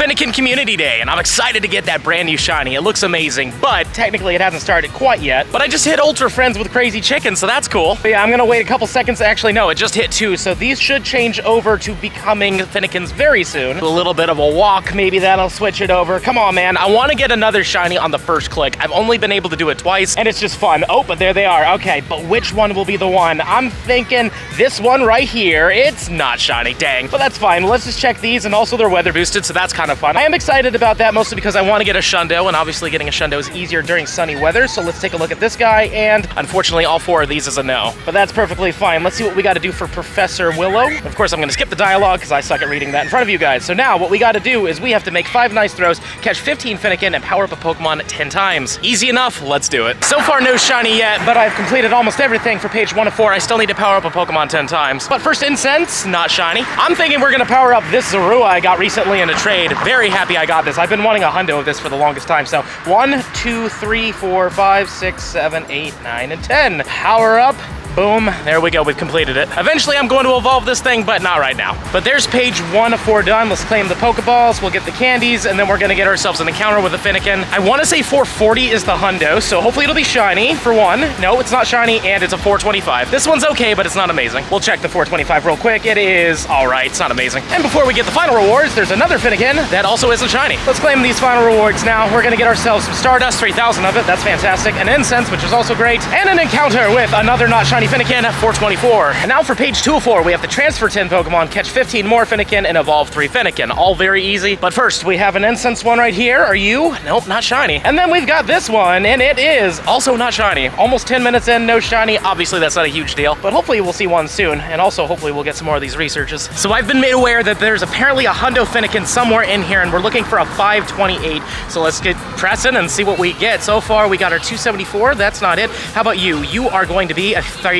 Fennekin Community Day, and I'm excited to get that brand new shiny. It looks amazing, but technically it hasn't started quite yet. But I just hit Ultra Friends with Crazy Chicken, so that's cool. But yeah, I'm gonna wait a couple seconds. Actually, no, it just hit 2, so these should change over to becoming Fennekins very soon. A little bit of a walk, maybe that'll switch it over. Come on, man. I want to get another shiny on the first click. I've only been able to do it twice, and it's just fun. Oh, but there they are. Okay, but which one will be the one? I'm thinking this one right here. It's not shiny, dang. But that's fine. Let's just check these, and also they're weather boosted, so that's kind of fun. I am excited about that, mostly because I want to get a Shundo, and obviously getting a Shundo is easier during sunny weather, so let's take a look at this guy, and unfortunately all 4 of these is a no. But that's perfectly fine. Let's see what we got to do for Professor Willow. Of course, I'm going to skip the dialogue because I suck at reading that in front of you guys. So now what we got to do is we have to make 5 nice throws, catch 15 Fennekin, and power up a Pokemon 10 times. Easy enough, let's do it. So far, no shiny yet, but I've completed almost everything for page 1 of 4. I still need to power up a Pokemon 10 times. But first incense, not shiny. I'm thinking we're going to power up this Zorua I got recently in a trade. Very happy I got this. I've been wanting a hundo of this for the longest time. So 1, 2, 3, 4, 5, 6, 7, 8, 9, and 10. Power up. Boom, there we go, we've completed it. Eventually I'm going to evolve this thing, but not right now. But there's page 1 of 4 done. Let's claim the Pokeballs, we'll get the candies, and then we're gonna get ourselves an encounter with a Fennekin. I wanna say 440 is the hundo, so hopefully it'll be shiny, for one. No, it's not shiny, and it's a 425. This one's okay, but it's not amazing. We'll check the 425 real quick. It is all right, it's not amazing. And before we get the final rewards, there's another Fennekin that also isn't shiny. Let's claim these final rewards now. We're gonna get ourselves some Stardust, 3,000 of it, that's fantastic. An Incense, which is also great, and an encounter with another not shiny Fennekin at 424. And now for page 2 of 4, we have to transfer 10 Pokemon, catch 15 more Fennekin, and evolve 3 Fennekin. All very easy. But first, we have an Incense one right here. Are you? Nope, not shiny. And then we've got this one, and it is also not shiny. Almost 10 minutes in, no shiny. Obviously, that's not a huge deal, but hopefully we'll see one soon. And also, hopefully we'll get some more of these researches. So I've been made aware that there's apparently a hundo Fennekin somewhere in here, and we're looking for a 528. So let's get pressing and see what we get. So far, we got our 274. That's not it. How about you? You are going to be a 320.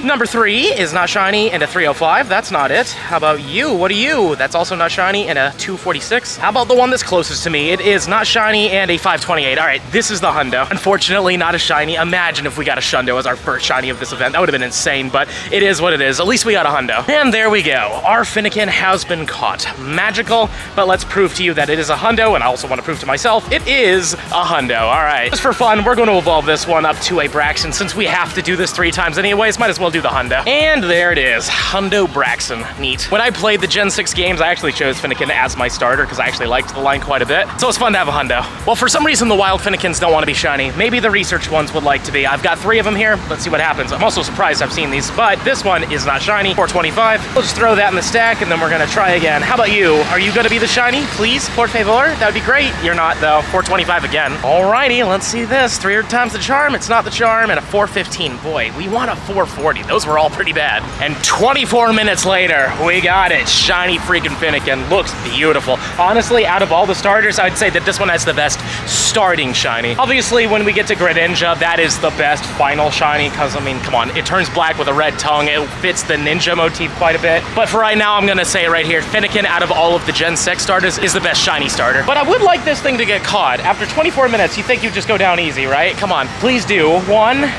Number 3 is not shiny and a 305. That's not it. How about you? What are you? That's also not shiny and a 246. How about the one that's closest to me? It is not shiny and a 528. All right, this is the hundo. Unfortunately, not a shiny. Imagine if we got a Shundo as our first shiny of this event. That would have been insane, but it is what it is. At least we got a hundo. And there we go. Our Fennekin has been caught. Magical, but let's prove to you that it is a hundo, and I also want to prove to myself it is a hundo. All right. Just for fun, we're going to evolve this one up to a Braxton. Since we have to do this 3 times anyways, might as well do the hundo. And there it is, Hundo Braxton. Neat. When I played the Gen 6 games, I actually chose Fennekin as my starter because I actually liked the line quite a bit. So it's fun to have a hundo. Well, for some reason, the wild Fennekins don't want to be shiny. Maybe the research ones would like to be. I've got 3 of them here. Let's see what happens. I'm also surprised I've seen these, but this one is not shiny. 425. We'll just throw that in the stack, and then we're going to try again. How about you? Are you going to be the shiny? Please, por favor. That would be great. You're not, though. 425 again. Alrighty, let's see this. 3 times the charm. It's not the charm. And a 415. Boy, we want a 440. Those were all pretty bad. And 24 minutes later, we got it. Shiny freaking Fennekin. Looks beautiful. Honestly, out of all the starters, I'd say that this one has the best starting shiny. Obviously, when we get to Greninja, that is the best final shiny, because, I mean, come on, it turns black with a red tongue. It fits the ninja motif quite a bit. But for right now, I'm gonna say it right here, Fennekin, out of all of the Gen 6 starters, is the best shiny starter. But I would like this thing to get caught. After 24 minutes, you think you'd just go down easy, right? Come on, please do. 1,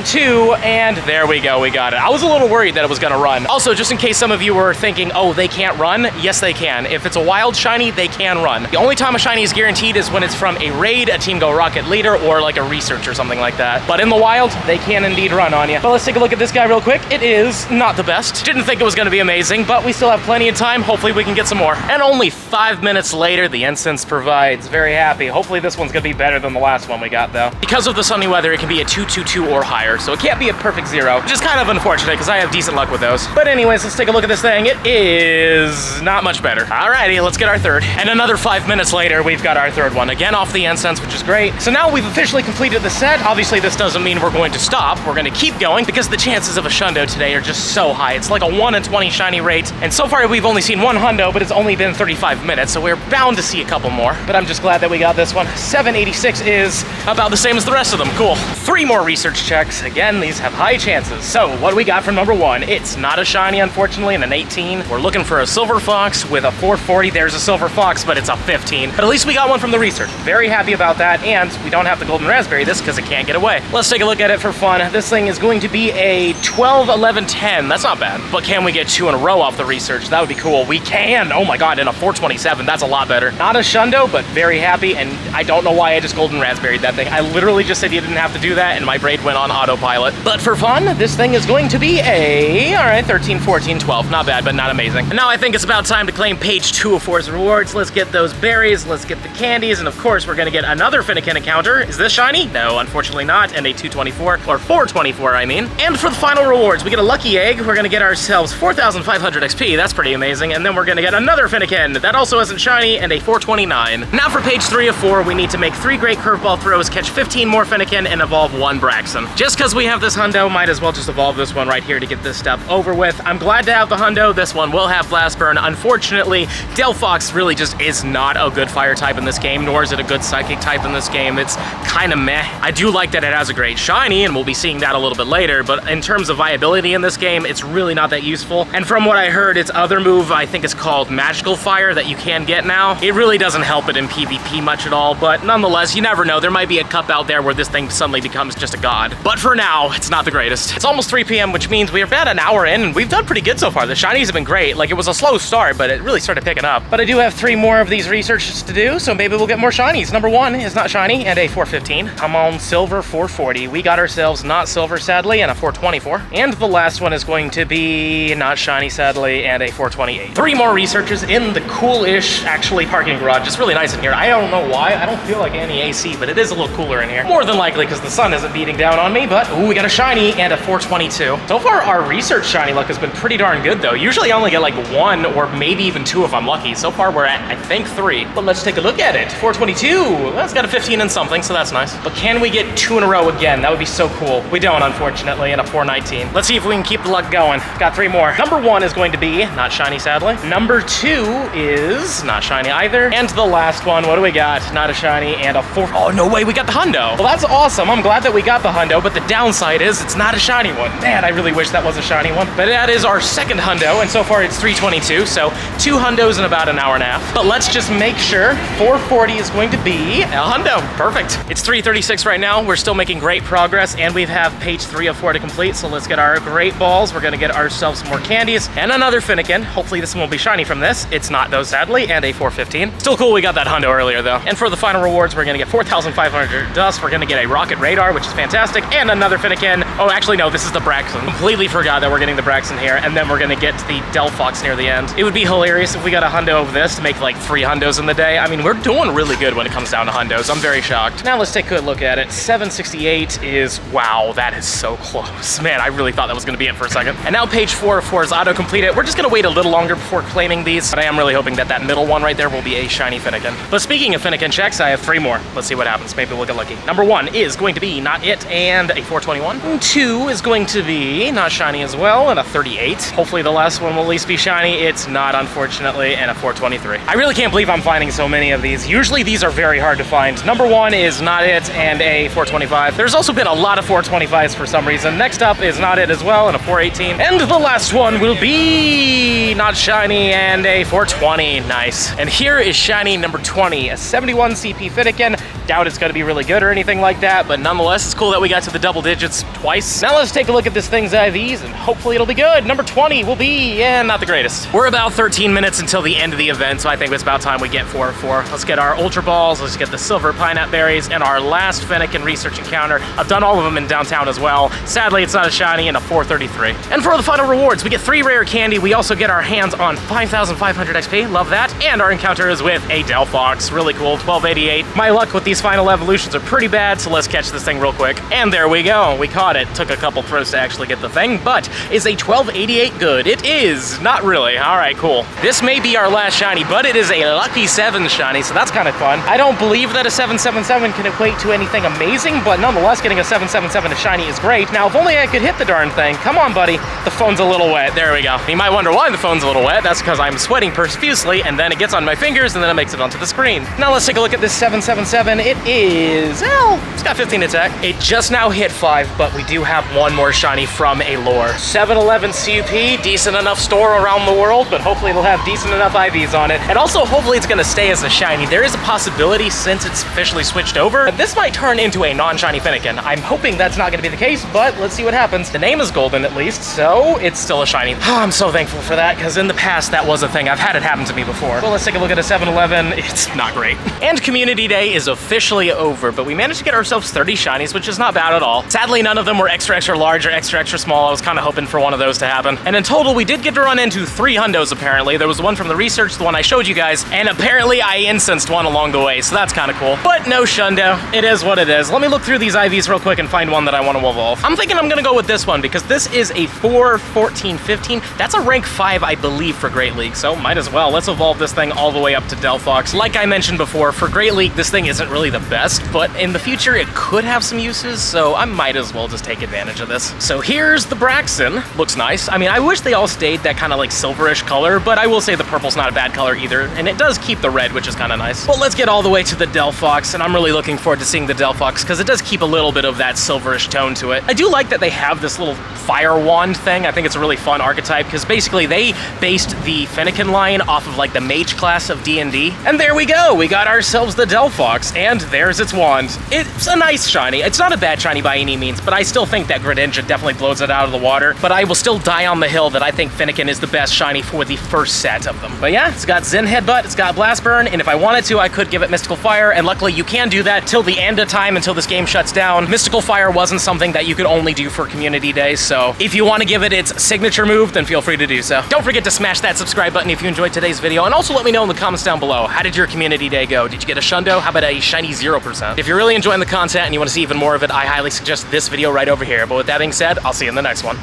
2, and there we go, we got it. I was a little worried that it was gonna run. Also, just in case some of you were thinking, oh, they can't run, yes, they can. If it's a wild shiny, they can run. The only time a shiny is guaranteed is when it's from a raid, a Team Go Rocket leader, or like a research or something like that. But in the wild, they can indeed run on you. But let's take a look at this guy real quick. It is not the best. Didn't think it was gonna be amazing, but we still have plenty of time. Hopefully we can get some more. And only 5 minutes later, the Incense provides. Very happy. Hopefully this one's gonna be better than the last one we got, though. Because of the sunny weather, it can be a 222 or higher, so it can't be a perfect 0, which is kind of unfortunate because I have decent luck with those. But anyways, let's take a look at this thing. It is not much better. Alrighty, let's get our 3rd. And another 5 minutes later, we've got our 3rd one. Again, off the Incense, which is great. So now we've officially completed the set. Obviously, this doesn't mean we're going to stop. We're going to keep going because the chances of a Shundo today are just so high. It's like a 1 in 20 shiny rate. And so far, we've only seen 1 hundo, but it's only been 35 minutes, so we're bound to see a couple more. But I'm just glad that we got this one. 786 is about the same as the rest of them. Cool. 3 more research checks. Fox. Again, these have high chances. So what do we got from number 1? It's not a shiny, unfortunately, and an 18. We're looking for a Silver Fox with a 440. There's a Silver Fox, but it's a 15. But at least we got one from the research. Very happy about that, and we don't have to golden raspberry this because it can't get away. Let's take a look at it for fun. This thing is going to be a 12, 11, 10. That's not bad. But can we get 2 in a row off the research? That would be cool. We can. Oh my god, and a 427. That's a lot better. Not a Shundo, but very happy, and I don't know why I just golden raspberried that thing. I literally just said you didn't have to do that, and my brain went on autopilot. But for fun, this thing is going to be a, all right, 13, 14, 12. Not bad, but not amazing. And now I think it's about time to claim page 2 of 4's rewards. Let's get those berries, let's get the candies, and of course, we're gonna get another Fennekin encounter. Is this shiny? No, unfortunately not, and a 224, or 424, I mean. And for the final rewards, we get a lucky egg. We're gonna get ourselves 4,500 XP. That's pretty amazing. And then we're gonna get another Fennekin. That also isn't shiny, and a 429. Now for page 3 of 4, we need to make 3 great curveball throws, catch 15 more Fennekin, and evolve 1 Braxton. Just because we have this Hundo, might as well just evolve this one right here to get this stuff over with. I'm glad to have the Hundo. This one will have Blast Burn. Unfortunately, Delphox really just is not a good fire type in this game, nor is it a good psychic type in this game. It's kind of meh. I do like that it has a great shiny, and we'll be seeing that a little bit later, but in terms of viability in this game, it's really not that useful. And from what I heard, its other move, I think it's called Magical Fire, that you can get now. It really doesn't help it in PvP much at all, but nonetheless, you never know. There might be a cup out there where this thing suddenly becomes just a god. But for now, it's not the greatest. It's almost 3 p.m., which means we're about an hour in, and we've done pretty good so far. The shinies have been great. Like, it was a slow start, but it really started picking up. But I do have 3 more of these researches to do, so maybe we'll get more shinies. Number 1 is not shiny, and a 415. Come on, silver 440. We got ourselves not silver, sadly, and a 424. And the last one is going to be not shiny, sadly, and a 428. 3 more researchers in the cool-ish, actually, parking garage. It's really nice in here. I don't know why. I don't feel like any AC, but it is a little cooler in here. More than likely because the sun isn't beating down on me, but ooh, we got a shiny and a 422. So far, our research shiny luck has been pretty darn good, though. Usually I only get like 1 or maybe even 2 if I'm lucky. So far, we're at, I think, 3. But let's take a look at it. 422. That's got a 15 and something, so that's nice. But can we get 2 in a row again? That would be so cool. We don't, unfortunately, and a 419. Let's see if we can keep the luck going. Got 3 more. Number 1 is going to be not shiny, sadly. Number 2 is not shiny either. And the last one, what do we got? Not a shiny and a 4. Oh, no way, we got the Hundo. Well, that's awesome. I'm glad that we got the Hundo, but the downside is it's not a shiny one. Man, I really wish that was a shiny one. But that is our second Hundo, and so far it's 322, so 2 Hundos in about an hour and a half. But let's just make sure 440 is going to be a Hundo. Perfect. It's 336 right now. We're still making great progress, and we have page 3 of 4 to complete, so let's get our great balls. We're gonna get ourselves some more candies and another Fennekin. Hopefully this one will be shiny from this. It's not though, sadly, and a 415. Still cool we got that Hundo earlier though. And for the final rewards, we're gonna get 4,500 dust. We're gonna get a rocket radar, which is fantastic, and another Fennekin. Oh, actually no, this is the Braxton. Completely forgot that we're getting the Braxton here, and then we're gonna get the Delphox near the end. It would be hilarious if we got a Hundo of this to make like 3 Hundos in the day. I mean, we're doing really good when it comes down to Hundos. I'm very shocked. Now let's take a good look at it. 768 is, wow, that is so close. Man, I really thought that was gonna be it for a second. And now page 4 of 4 is auto-completed. We're just gonna wait a little longer before claiming these, but I am really hoping that that middle one right there will be a shiny Fennekin. But speaking of Fennekin checks, I have 3 more. Let's see what happens. Maybe we'll get lucky. Number 1 is going to be not it and a 421. 2 is going to be not shiny as well and a 38. Hopefully the last one will at least be shiny. It's not, unfortunately, and a 423. I really can't believe I'm finding so many of these. Usually these are very hard to find. Number 1 is not it and a 425. There's also been a lot of 425s for some reason. Next up is not it as well and a 418. And the last one will be not shiny and a 420. Nice. And here is shiny number 20, a 71 CP Fennekin. Doubt it's going to be really good or anything like that, but nonetheless, it's cool that we got to the double digits twice. Now let's take a look at this thing's IVs, and hopefully it'll be good. Number 20 will be, not the greatest. We're about 13 minutes until the end of the event, so I think it's about time we get 4 of 4. Let's get our Ultra Balls, let's get the Silver Pineapple Berries, and our last Fennekin research encounter. I've done all of them in downtown as well. Sadly, it's not a shiny and a 433. And for the final rewards, we get 3 rare candy. We also get our hands on 5,500 XP. Love that. And our encounter is with a Delphox. Really cool. 1288. My luck with these final evolutions are pretty bad, so let's catch this thing real quick. And there we go. We caught it. Took a couple throws to actually get the thing, but is a 1288 good? It is. Not really. All right, cool. This may be our last shiny, but it is a lucky 7 shiny, so that's kind of fun. I don't believe that a 777 can equate to anything amazing, but nonetheless, getting a 777 to shiny is great. Now, if only I could hit the darn thing. Come on, buddy. The phone's a little wet. There we go. You might wonder why the phone's a little wet. That's because I'm sweating profusely, and then it gets on my fingers, and then it makes it onto the screen. Now let's take a look at this 777. It is, well, it's got 15 attack. It just now hit hit 5, but we do have one more shiny from a lure. 7-Eleven CUP, decent enough store around the world, but hopefully it'll have decent enough IVs on it. And also, hopefully it's gonna stay as a shiny. There is a possibility, since it's officially switched over, that this might turn into a non-shiny Fennekin. I'm hoping that's not gonna be the case, but let's see what happens. The name is golden at least, so it's still a shiny. I'm so thankful for that, because in the past that was a thing. I've had it happen to me before. Well, let's take a look at a 7-Eleven. It's not great. And Community Day is officially over, but we managed to get ourselves 30 shinies, which is not bad at all. Sadly, none of them were extra large or extra small. I was kind of hoping for one of those to happen. And in total, we did get to run into 3 hundos apparently. There was one from the research, the one I showed you guys, and apparently I instanced one along the way, so that's kind of cool. But no Shundo. It is what it is. Let me look through these IVs real quick and find one that I want to evolve. I'm thinking I'm gonna go with this one because this is a 4, 14, 15. That's a rank 5, I believe, for Great League, so might as well. Let's evolve this thing all the way up to Delphox. Like I mentioned before, for Great League, this thing isn't really the best, but in the future, it could have some uses, so I might as well just take advantage of this. So here's the Braxton. Looks nice. I mean, I wish they all stayed that kind of like silverish color, but I will say the purple's not a bad color either, and it does keep the red, which is kind of nice. But let's get all the way to the Delphox, and I'm really looking forward to seeing the Delphox because it does keep a little bit of that silverish tone to it. I do like that they have this little fire wand thing. I think it's a really fun archetype because basically they based the Fennekin line off of like the mage class of D&D. And there we go. We got ourselves the Delphox, and there's its wand. It's a nice shiny. It's not a bad shiny by any means, but I still think that Greninja definitely blows it out of the water. But I will still die on the hill that I think Fennekin is the best shiny for the first set of them. But yeah, it's got Zen Headbutt, it's got Blast Burn, and if I wanted to, I could give it Mystical Fire, and luckily you can do that till the end of time, until this game shuts down. Mystical Fire wasn't something that you could only do for Community Day, so if you want to give it its signature move, then feel free to do so. Don't forget to smash that subscribe button if you enjoyed today's video, and also let me know in the comments down below, how did your Community Day go? Did you get a Shundo? How about a shiny 0%? If you're really enjoying the content and you want to see even more of it, I highly suggest this video right over here. But with that being said, I'll see you in the next one.